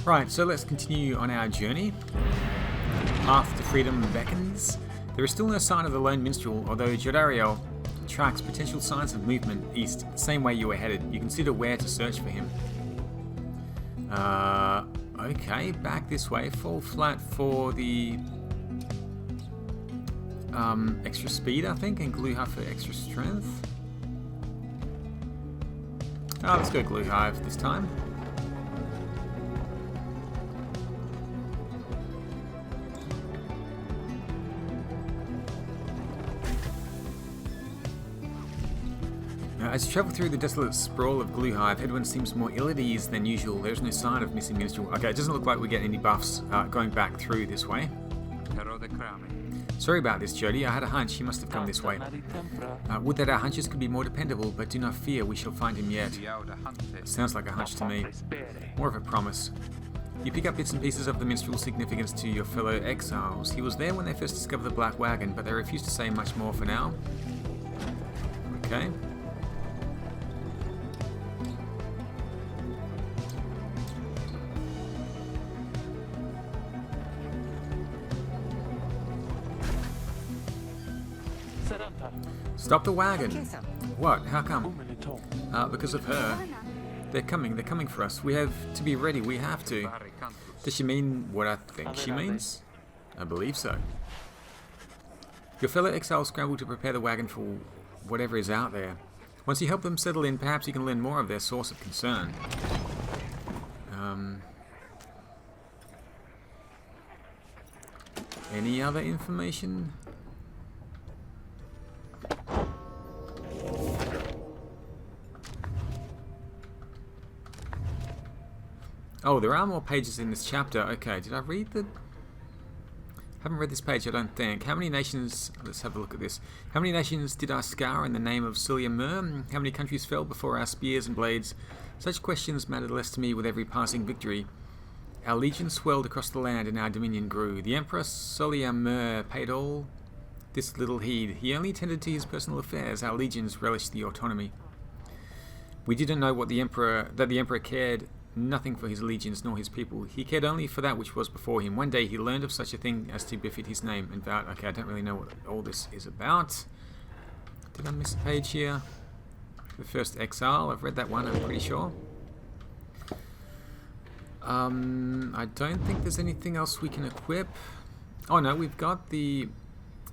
Right, so let's continue on our journey. Path to freedom beckons. There is still no sign of the lone minstrel, although Jodariel tracks potential signs of movement east, the same way you were headed. You consider where to search for him. Okay, back this way. Fall flat for the extra speed, I think, and glue hive for extra strength. Let's go glue hive this time. As you travel through the desolate sprawl of Gluehive, Edwin seems more ill at ease than usual. There's no sign of missing minstrel. Okay, it doesn't look like we get any buffs going back through this way. Sorry about this, Jody. I had a hunch he must have come this way. Would that our hunches could be more dependable, but do not fear, we shall find him yet. Sounds like a hunch to me. More of a promise. You pick up bits and pieces of the minstrel's significance to your fellow exiles. He was there when they first discovered the Black Wagon, but they refuse to say much more for now. Okay. Stop the wagon! What? How come? Because of her. They're coming for us. We have to be ready, we have to. Does she mean what I think she means? I believe so. Your fellow exiles scramble to prepare the wagon for whatever is out there. Once you help them settle in, perhaps you can learn more of their source of concern. Any other information? Oh, there are more pages in this chapter. Okay, did I read the... Haven't read this page, I don't think. How many nations... Let's have a look at this. How many nations did I scour in the name of Cilia Mur? How many countries fell before our spears and blades? Such questions mattered less to me with every passing victory. Our legion swelled across the land and our dominion grew. The Emperor Cilia Mur paid all this little heed. He only tended to his personal affairs. Our legions relished the autonomy. We didn't know that the Emperor cared nothing for his legions nor his people. He cared only for that which was before him. One day he learned of such a thing as to befit his name and vowed... Okay, I don't really know what all this is about. Did I miss a page here? The First Exile. I've read that one, I'm pretty sure. I don't think there's anything else we can equip. Oh no, we've got the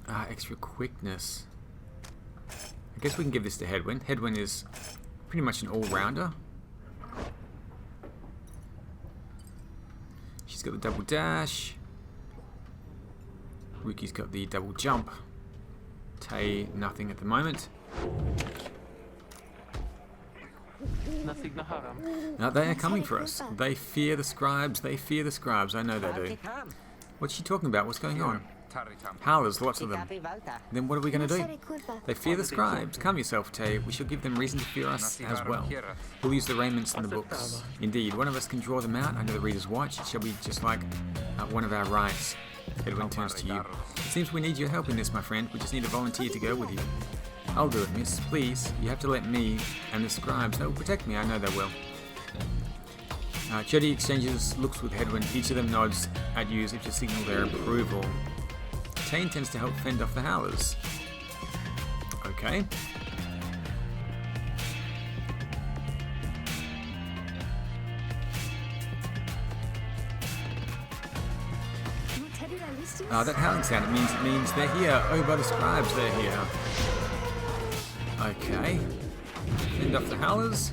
extra quickness. I guess we can give this to Hedwyn. Hedwyn is pretty much an all-rounder. She's got the double dash. Ruki's got the double jump. Tay, nothing at the moment. Now they are coming for us. They fear the scribes. They fear the scribes. I know they do. What's she talking about? What's going on? Howlers, lots of them. Then what are we going to do? They fear the scribes. Calm yourself, Tay. We shall give them reason to fear us as well. We'll use the raiments and the books. Indeed, one of us can draw them out under the reader's watch. It shall be just like one of our rites. Edwin turns to you. It seems we need your help in this, my friend. We just need a volunteer to go with you. I'll do it, miss. Please. You have to let me and the scribes. They will protect me. I know they will. Jody exchanges looks with Hedwyn. Each of them nods at you as if to signal their approval. Tay tends to help fend off the howlers. Okay. That howling sound, it means they're here. Oh, by the scribes, they're here. Okay. Fend off the howlers.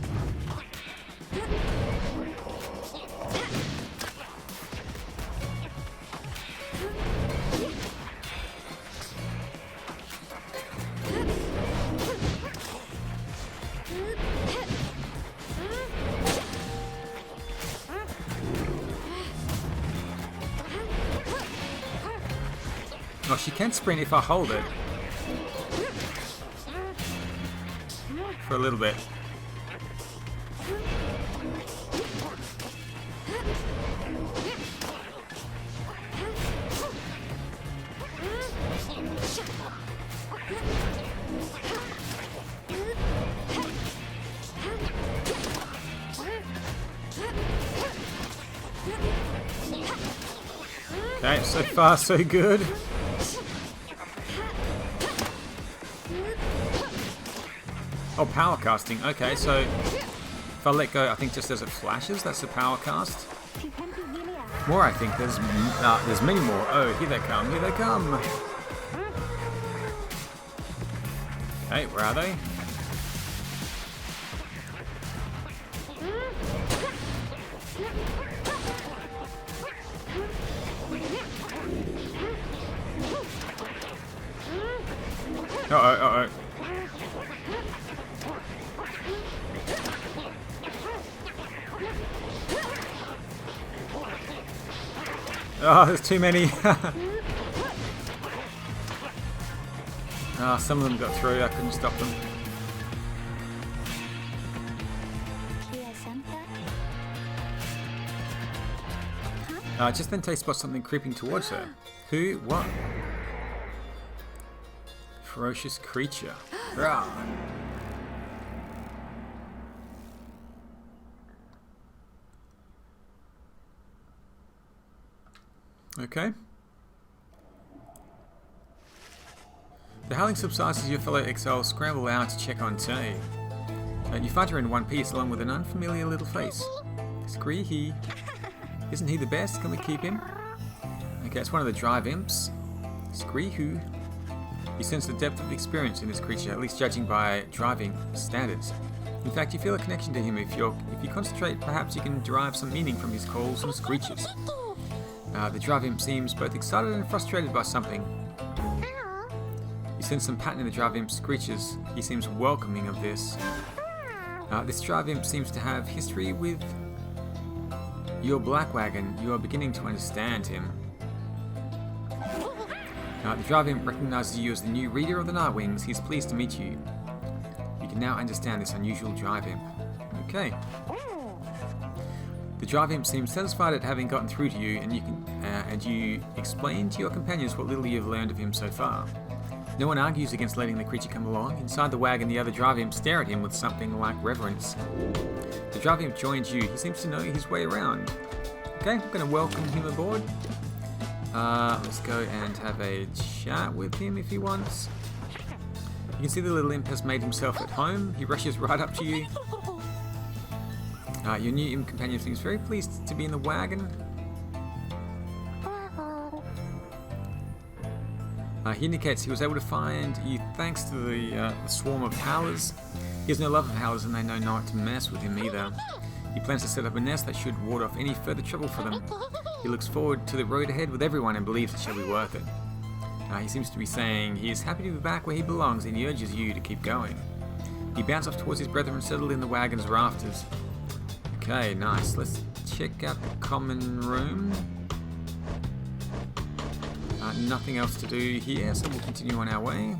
Oh, she can sprint if I hold it. For a little bit. Okay, so far so good. Oh, power casting. Okay, so if I let go, I think just as it flashes, that's a power cast. More, I think. There's many more. Oh, here they come. Here they come. Okay, where are they? Uh-oh. Oh, there's too many. Some of them got through. I couldn't stop them. Just then Tay spots something creeping towards her. Who? What? Ferocious creature. Rah. Okay. The howling subsides as your fellow exiles scramble out to check on Tay. You find her in one piece along with an unfamiliar little face. Scree-hee. Isn't he the best? Can we keep him? Okay, it's one of the drive imps. Scree-hoo. You sense the depth of experience in this creature, at least judging by driving standards. In fact, you feel a connection to him. If you concentrate, perhaps you can derive some meaning from his calls and screeches. The drive imp seems both excited and frustrated by something. You sense some pattern in the drive imp's screeches. He seems welcoming of this. This drive imp seems to have history with your black wagon. You are beginning to understand him. The drive imp recognizes you as the new reader of the Nightwings. He is pleased to meet you. You can now understand this unusual drive imp. Okay. The drive imp seems satisfied at having gotten through to you, and you explain to your companions what little you've learned of him so far. No one argues against letting the creature come along. Inside the wagon, the other drive imps stare at him with something like reverence. The drive imp joins you. He seems to know his way around. Okay, I'm going to welcome him aboard. Let's go and have a chat with him if he wants. You can see the little imp has made himself at home. He rushes right up to you. Your new imp companion seems very pleased to be in the wagon. He indicates he was able to find you thanks to the swarm of howlers. He has no love of howlers and they know not to mess with him either. He plans to set up a nest that should ward off any further trouble for them. He looks forward to the road ahead with everyone and believes it shall be worth it. He seems to be saying he is happy to be back where he belongs and he urges you to keep going. He bounds off towards his brethren settled in the wagon's rafters. Okay, nice. Let's check out the common room. Nothing else to do here, so we'll continue on our way.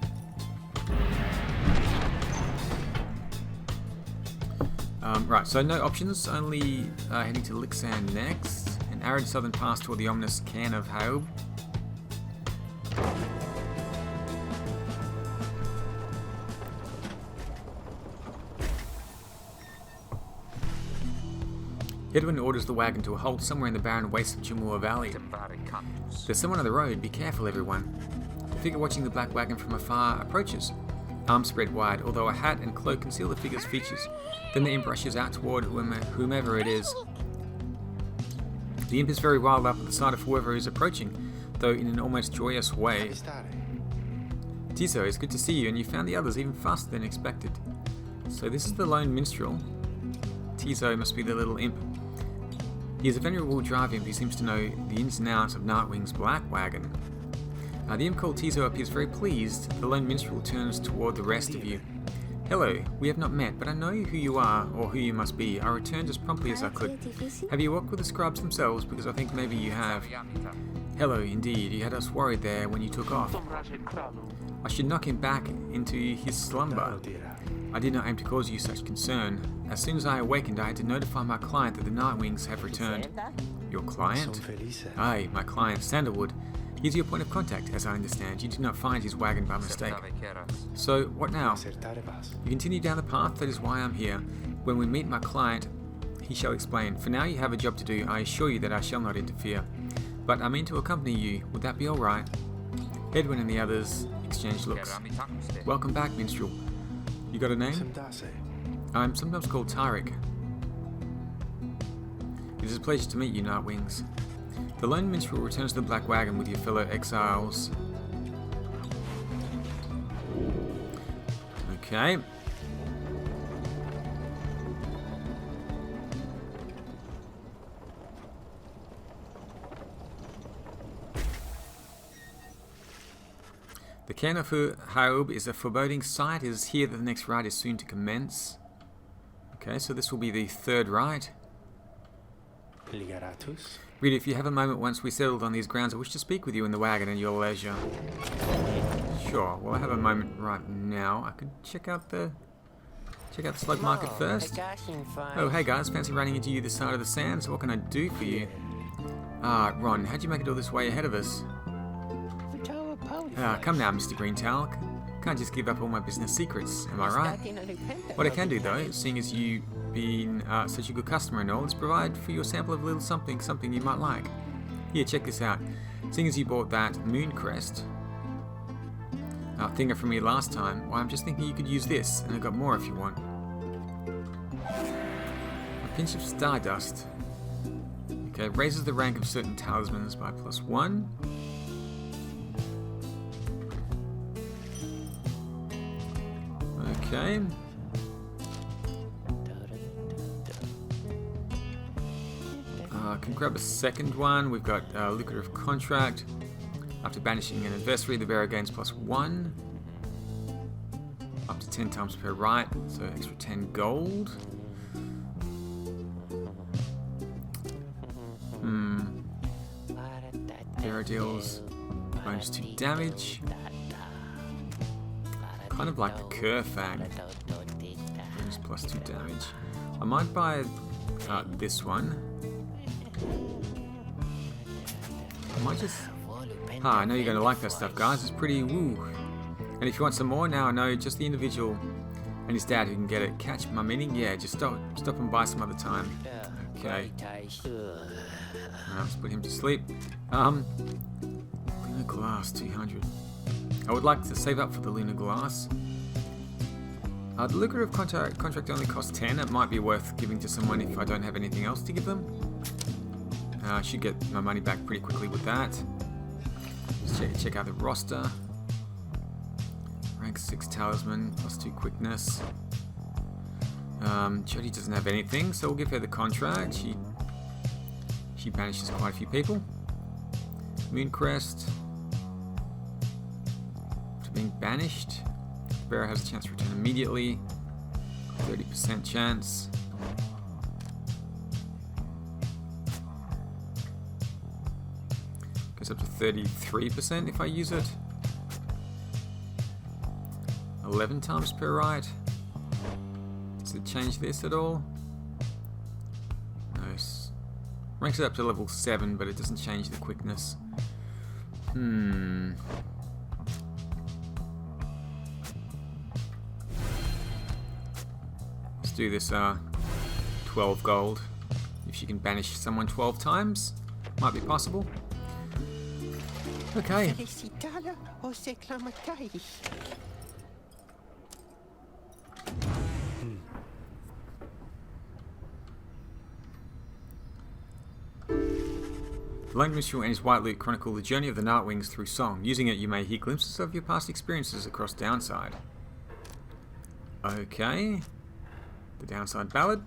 Right, so no options, only heading to Lixan next. An arid southern pass toward the ominous Cairn of Haub. Edwin orders the wagon to a halt somewhere in the barren wastes of Jumua Valley. There's someone on the road, be careful everyone. The figure watching the black wagon from afar approaches, arms spread wide, although a hat and cloak conceal the figure's features. Then the imp rushes out toward whomever it is. The imp is very riled up at the sight of whoever is approaching, though in an almost joyous way. Tizo, it's good to see you, and you found the others even faster than expected. So this is the lone minstrel. Tizo must be the little imp. He is a venerable drive imp who seems to know the ins and outs of Nightwing's black wagon. The imp called Tizo appears very pleased. The lone minstrel turns toward the rest of you. Hello, we have not met, but I know who you are, or who you must be. I returned as promptly as I could. Have you walked with the scrubs themselves? Because I think maybe you have. Hello, indeed. You had us worried there when you took off. I should knock him back into his slumber. I did not aim to cause you such concern. As soon as I awakened, I had to notify my client that the Nightwings have returned. Your client? Aye, my client, Sandalwood. He's your point of contact, as I understand. You did not find his wagon by mistake. So, what now? You continue down the path, that is why I'm here. When we meet my client, he shall explain. For now you have a job to do. I assure you that I shall not interfere. But I mean to accompany you. Would that be alright? Edwin and the others exchange looks. Welcome back, minstrel. You got a name? I'm sometimes called Tarek. It is a pleasure to meet you, Nightwings. The lone minstrel returns to the Black Wagon with your fellow exiles. Okay. The Cairn of Haob is a foreboding sight. It is here that the next rite is soon to commence. Okay, so this will be the third rite. Rita, if you have a moment once we settled on these grounds, I wish to speak with you in the wagon at your leisure. Sure, well I have a moment right now. I could check out the slug market first. Oh, hey guys, fancy running into you this side of the sands. What can I do for you? Ah, Ron, how'd you make it all this way ahead of us? Come now, Mr. Greentail. Can't just give up all my business secrets, am I right? What I can do though, seeing as you've been such a good customer and all, is provide for you a sample of a little something you might like. Here, check this out. Seeing as you bought that moon crest thinger from me last time, well, I'm just thinking you could use this, and I've got more if you want. A pinch of stardust. Okay, raises the rank of certain talismans by +1. Okay. Can grab a second one. We've got lucrative contract. After banishing an adversary, the bearer gains +1. Up to 10 times per rite, so extra 10 gold. Bearer deals bonus 2 damage. Kind of like the Kerfang. Bonus +2 damage. I might buy this one. I might just... I know you're going to like that stuff, guys. It's pretty woo. And if you want some more, now I know just the individual and his dad who can get it. Catch my meaning? Yeah, just stop and buy some other time. Okay. Let's put him to sleep. Lunar Glass, 200. I would like to save up for the Lunar Glass. The lucrative contract only costs 10. It might be worth giving to someone if I don't have anything else to give them. I should get my money back pretty quickly with that. Let's check out the roster. Rank 6 talisman, +2 quickness. Jodie doesn't have anything, so we'll give her the contract. She banishes quite a few people. Mooncrest. After being banished, the bearer has a chance to return immediately. 30% chance. Goes up to 33% if I use it. 11 times per rite. Does it change this at all? No. Ranks it up to level 7, but it doesn't change the quickness. Let's do this 12 gold. If she can banish someone 12 times, might be possible. Okay. The Lone Minstrel and his White Lute chronicle the journey of the Nightwings through song. Using it, you may hear glimpses of your past experiences across Downside. Okay. The Downside Ballad.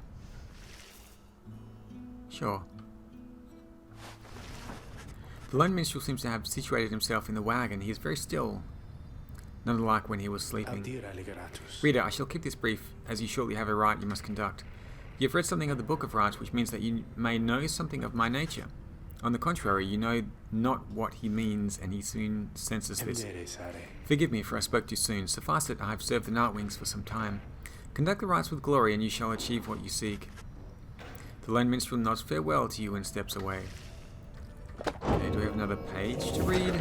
Sure. The Lone Minstrel seems to have situated himself in the wagon. He is very still, not unlike when he was sleeping. Reader, I shall keep this brief, as you shortly have a rite you must conduct. You have read something of the Book of Rites, which means that you may know something of my nature. On the contrary, you know not what he means, and he soon senses this. Forgive me, for I spoke too soon. Suffice it, I have served the Nightwings for some time. Conduct the rites with glory, and you shall achieve what you seek. The Lone Minstrel nods farewell to you and steps away. Okay, do we have another page to read?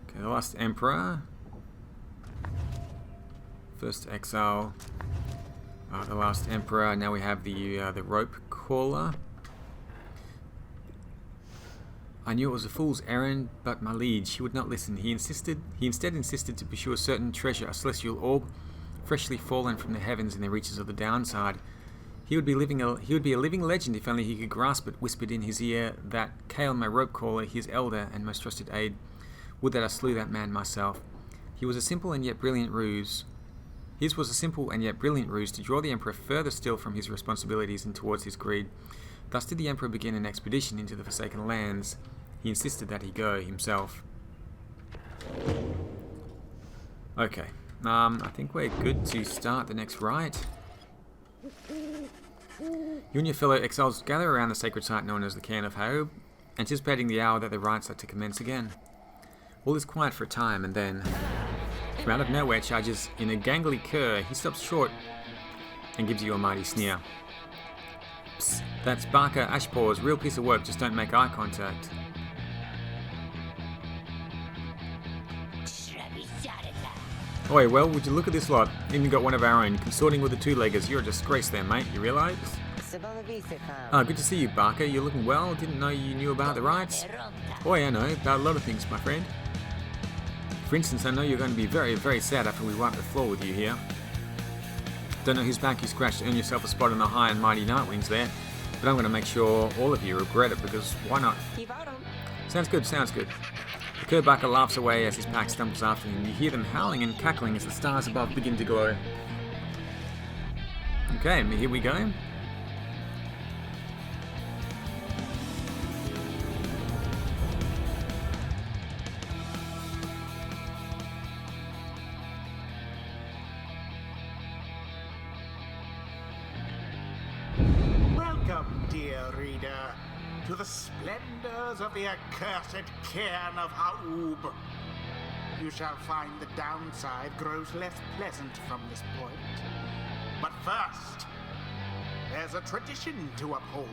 Okay, the Last Emperor. First exile. The last emperor. Now we have the rope caller. I knew it was a fool's errand, but my liege, he would not listen. He instead insisted to pursue a certain treasure, a celestial orb, freshly fallen from the heavens in the reaches of the downside. He would be a living legend if only he could grasp it. Whispered in his ear that Cairn, my rope caller, his elder and most trusted aide. Would that I slew that man myself. His was a simple and yet brilliant ruse to draw the Emperor further still from his responsibilities and towards his greed. Thus did the Emperor begin an expedition into the Forsaken Lands. He insisted that he go himself. Okay, I think we're good to start the next rite. You and your fellow exiles gather around the sacred site known as the Cairn of Hope, anticipating the hour that the rites are to commence again. All is quiet for a time, and then, from out of nowhere, charges in a gangly cur. He stops short and gives you a mighty sneer. Psst, that's Barker Ashpaw's real piece of work, just don't make eye contact. Oi, well, would you look at this lot? Even got one of our own, consorting with the two-leggers. You're a disgrace there, mate, you realise? Good to see you, Barker. You're looking well. Didn't know you knew about the rites. Oi, I know, about a lot of things, my friend. For instance, I know you're going to be very, very sad after we wipe the floor with you here. Don't know whose back you scratched to earn yourself a spot on the high and mighty Nightwings there, but I'm going to make sure all of you regret it, because why not? Sounds good, sounds good. The Kerbucker laughs away as his pack stumbles after him. You hear them howling and cackling as the stars above begin to glow. Okay, here we go. Welcome, dear reader, to the splendors of the accursed Cairn of Haub. You shall find the downside grows less pleasant from this point. But first, there's a tradition to uphold.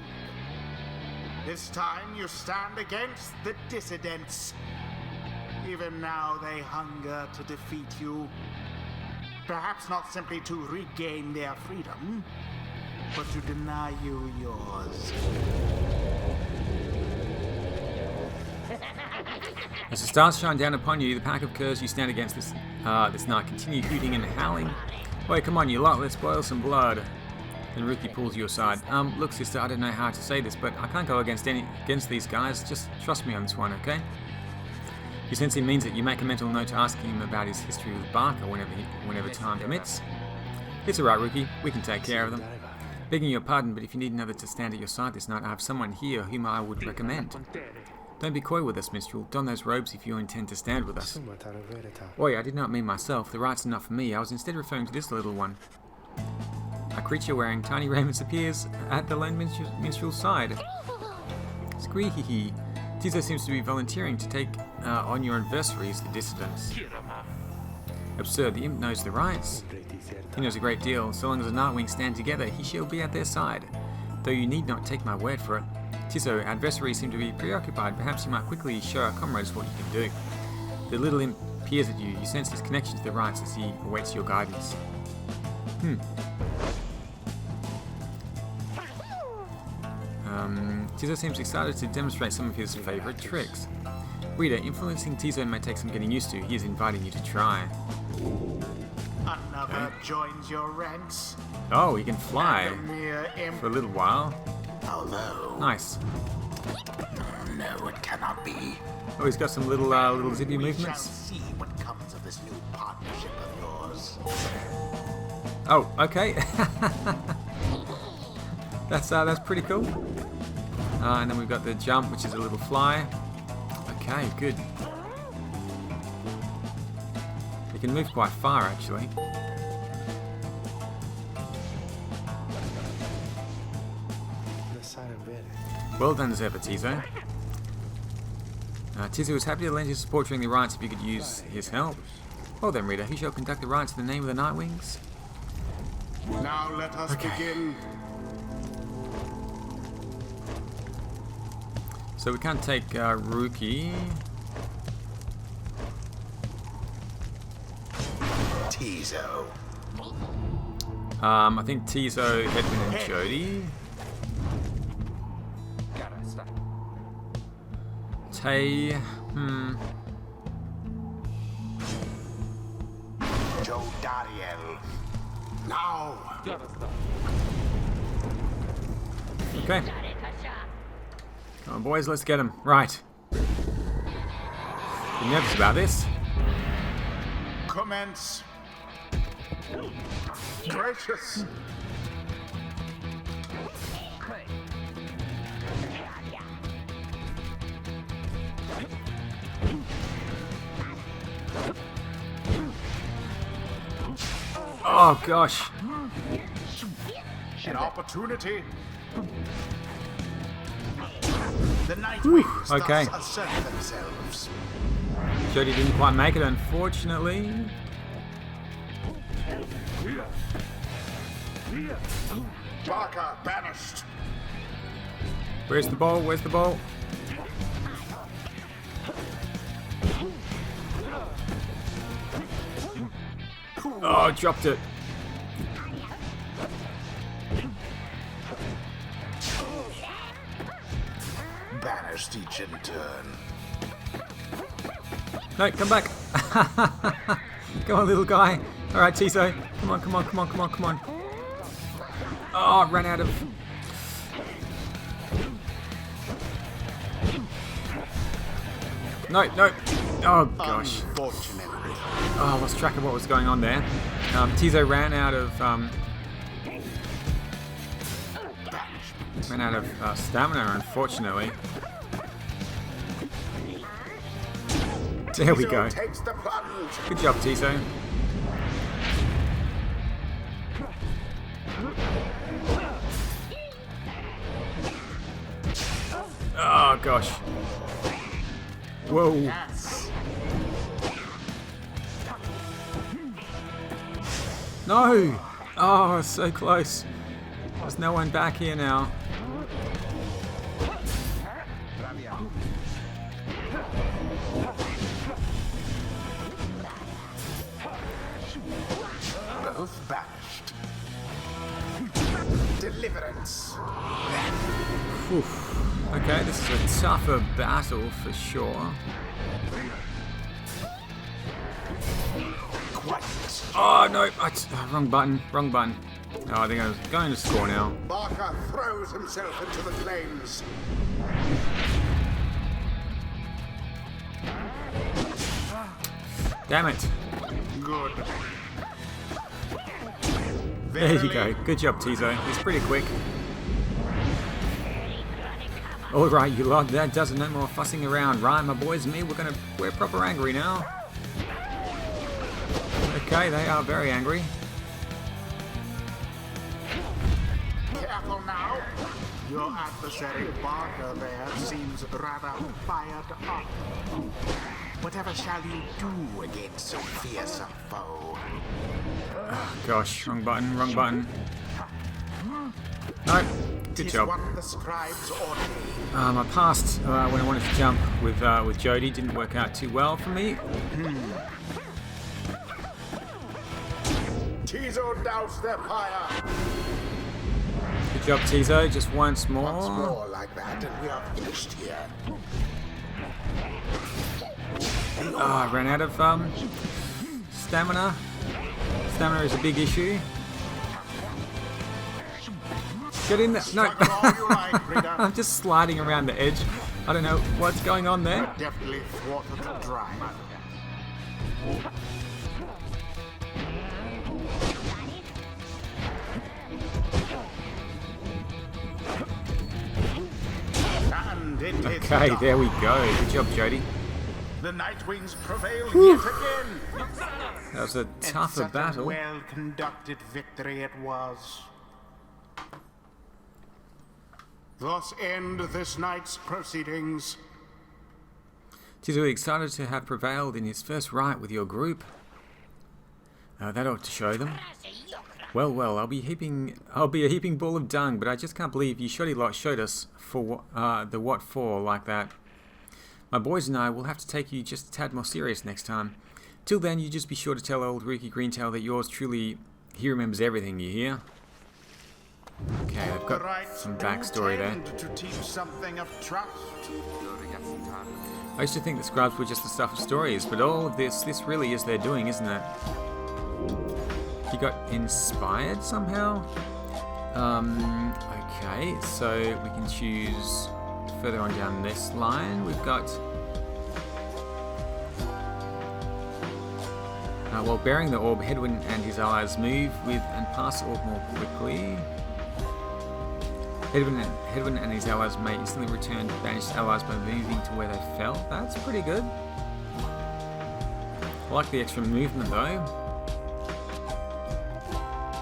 This time you stand against the dissidents. Even now they hunger to defeat you. Perhaps not simply to regain their freedom, but to deny you yours. As the stars shine down upon you, the pack of curs you stand against this night continue hooting and howling. Wait, come on, you lot, let's boil some blood. Then Ruki pulls you aside. Look, sister, I don't know how to say this, but I can't go against these guys. Just trust me on this one, okay? You sense he means it. You make a mental note to ask him about his history with Barker whenever time permits. It's alright, Ruki. We can take care of them. Begging your pardon, but if you need another to stand at your side this night, I have someone here whom I would recommend. Don't be coy with us, minstrel. Don those robes if you intend to stand with us. Oi, I did not mean myself. The rites are not for me. I was instead referring to this little one. A creature wearing tiny raiments appears at the lone minstrel's side. Squeaky. Tizo seems to be volunteering to take on your adversaries, the dissidents. Absurd. The imp knows the rites. He knows a great deal. So long as the Nightwings stand together, he shall be at their side. Though you need not take my word for it. Tizo, adversaries seem to be preoccupied. Perhaps you might quickly show our comrades what you can do. The little imp peers at you. You sense his connection to the rites as he awaits your guidance. Tizo seems excited to demonstrate some of his favourite tricks. Reader, influencing Tizo may take some getting used to. He is inviting you to try. Another joins your ranks. Oh, he can fly for a little while. Although, Nice. no, it cannot be. Oh, he's got some little zippy We shall movements. see what comes of this new partnership of yours. Oh, okay. That's pretty cool. And then we've got the jump, which is a little fly. Okay, good. He can move quite far, actually. Well done, Tizo. Tizo is happy to lend his support during the rites if you could use his help. Well then, reader, who shall conduct the rites in the name of the Nightwings? Now let us begin. So we can't take Ruki. Tizo, I think Tizo, Edwin, and Jody. Tay. Joe Dariel. Now. Okay. Come on, boys, let's get him. Right. You nervous about this? Commence. Gracious. Oh gosh. An opportunity. The Nightwings okay. thus assert themselves. Jody didn't quite make it, unfortunately. Barker banished. Where's the ball? Where's the ball? Oh, dropped it. Banished each in turn. No, come back. Come on, little guy. All right, Tiso. Come on, come on, come on, come on, come on. Oh, ran out of... No, no. Oh, gosh. Unfortunately. Oh, I lost track of what was going on there. Tizo ran out of... ran out of stamina, unfortunately. There we go. Takes the plunge. Good job, Tizo. Oh, gosh. Whoa. Yes. No! Oh, so close. There's no one back here now. Both banished. Deliverance. Oof. Okay, this is a tougher battle for sure. Quite. Oh no! Wrong button. Wrong button. Oh, I think I was going to score now. Barker throws himself into the flames. Damn it! Good. There you go. Good job, Tizo. He's pretty quick. All right, you lot. That does it. No more fussing around. Right, my boys and me. We're proper angry now. Okay, they are very angry. Careful now. Your adversary Barker there seems rather fired up. Whatever shall you do against so fierce a foe? Gosh, wrong button. Wrong button. No. Good job. What the scribes order. I passed when I wanted to jump with Jody. Didn't work out too well for me. Tizo doused their fire. Good job, Tizo. Just once more. Once more like that, and we are finished here. Oh, I ran out of stamina. Stamina is a big issue. Get in there. No. I'm just sliding around the edge. I don't know what's going on there. Definitely thwarted the drive. And it is Okay, done. there we go. Good job, Jody. The Nightwings prevail yet again. That was a tougher Such battle. a well-conducted victory it was. Thus end this night's proceedings. Tizo excited to have prevailed in his first rite with your group. That ought to show them. Well, well, I'll be a heaping ball of dung, but I just can't believe you shoddy lot showed us for the what for like that. My boys and I will have to take you just a tad more serious next time. Till then, you just be sure to tell old Rookie Greentail that yours truly He remembers everything, you hear? Okay, they've The got Rites some do backstory there. tend to teach something of trust. I used to think the scribes were just the stuff of stories, but all of this really is their doing, isn't it? He got inspired somehow? Okay, so we can choose further on down this line. We've got... while bearing the orb, Hedwyn and his allies move with and pass the orb more quickly. Hedwyn and his allies may instantly return banished allies by moving to where they fell. That's pretty good. I like the extra movement though.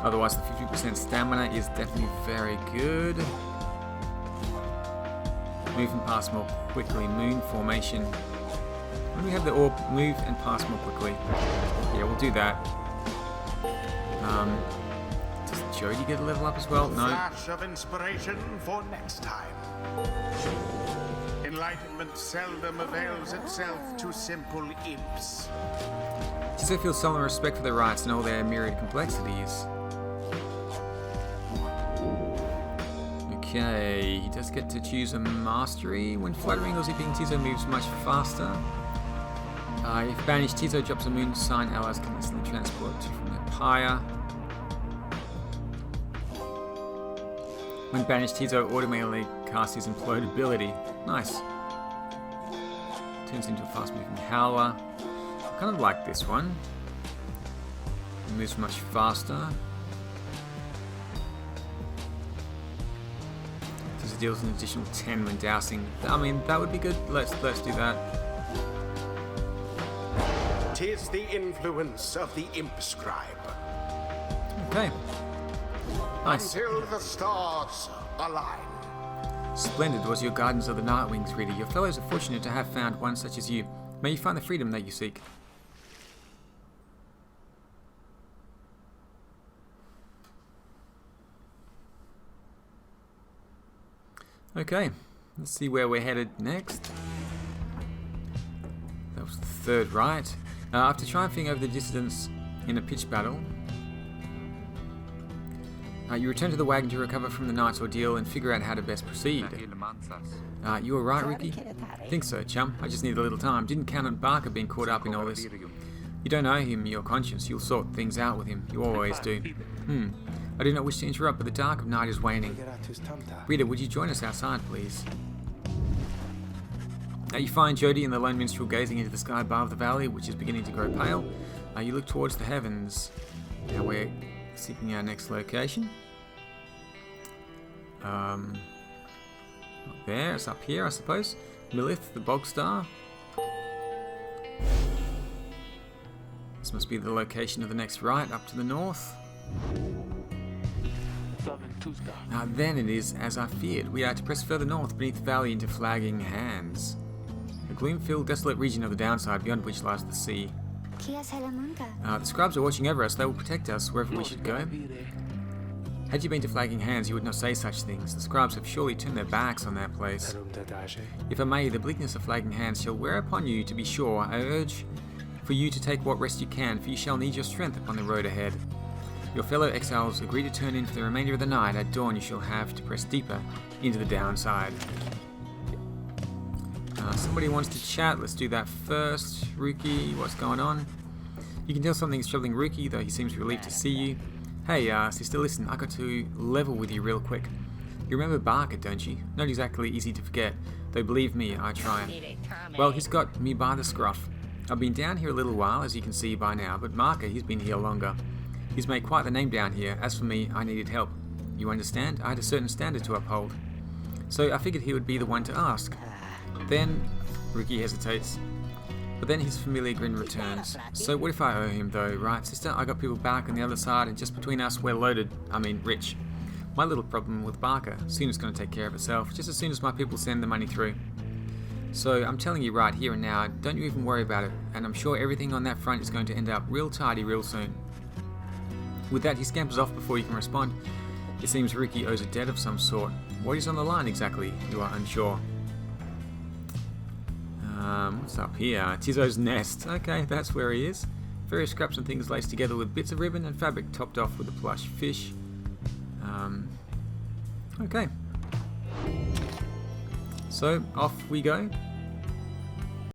Otherwise the 50% stamina is definitely very good. Move and pass more quickly. Moon formation. When we have the orb, move and pass more quickly. Yeah, we'll do that. Does Jody get a level up as well? No. Flash of inspiration for next time. Enlightenment seldom avails itself to simple imps. Tizo feels solemn respect for the rites and all their myriad complexities. Okay, he does get to choose a mastery. When fluttering or zipping, Tizo moves much faster. If banished, Tizo drops a moon sign, allies can instantly transport to from their Pyre. When banished, Tizo automatically casts his implode ability. Nice. Turns into a fast moving howler. I kind of like this one. It moves much faster. Tizo deals an additional 10 when dousing. I mean, that would be good. Let's do that. 'Tis the influence of the imp scribe. Okay. Nice. Until the stars align. Splendid was your guidance of the Nightwings, reader. Your fellows are fortunate to have found one such as you. May you find the freedom that you seek. Okay, let's see where we're headed next. That was the third rite. After triumphing over the dissidents in a pitched battle, you return to the wagon to recover from the night's ordeal and figure out how to best proceed. You alright, Ricky? Think so, chum. I just need a little time. Didn't count on Barker being caught up in all this. You don't owe him your conscience. You'll sort things out with him. You always do. I do not wish to interrupt, but the dark of night is waning. Rita, would you join us outside, please? You find Jody and the lone minstrel gazing into the sky above the valley, which is beginning to grow pale. You look towards the heavens. Now we're seeking our next location. Not there, it's up here, I suppose. Millith, the bog star. This must be the location of the next rite, up to the north. Then it is as I feared. We are to press further north beneath the valley into flagging hands. A gloom-filled, desolate region of the downside, beyond which lies the sea. The scribes are watching over us. They will protect us wherever we should go. Had you been to flagging hands, you would not say such things. The scribes have surely turned their backs on that place. If I may, the bleakness of flagging hands shall wear upon you, to be sure. I urge for you to take what rest you can, for you shall need your strength upon the road ahead. Your fellow exiles agree to turn in for the remainder of the night. At dawn you shall have to press deeper into the downside. Somebody wants to chat. Let's do that first. Ruki, what's going on? You can tell something's troubling Ruki, though he seems relieved to see you. Hey, sister, listen, I got to level with you real quick. You remember Barker, don't you? Not exactly easy to forget, though believe me, I try. Well, he's got me by the scruff. I've been down here a little while, as you can see by now, but Barker, he's been here longer. He's made quite the name down here. As for me, I needed help. You understand? I had a certain standard to uphold. So I figured he would be the one to ask. Then, Ricky hesitates. But then his familiar grin returns. So what if I owe him though, right sister? I got people back on the other side and just between us we're loaded. I mean rich. My little problem with Barker, soon it's going to take care of itself, just as soon as my people send the money through. So I'm telling you right here and now, don't you even worry about it, and I'm sure everything on that front is going to end up real tidy real soon. With that, he scampers off before you can respond. It seems Ricky owes a debt of some sort. What is on the line exactly? You are unsure. What's up here? Tizo's nest. Okay, that's where he is. Various scraps and things laced together with bits of ribbon and fabric topped off with a plush fish. Okay. So off we go.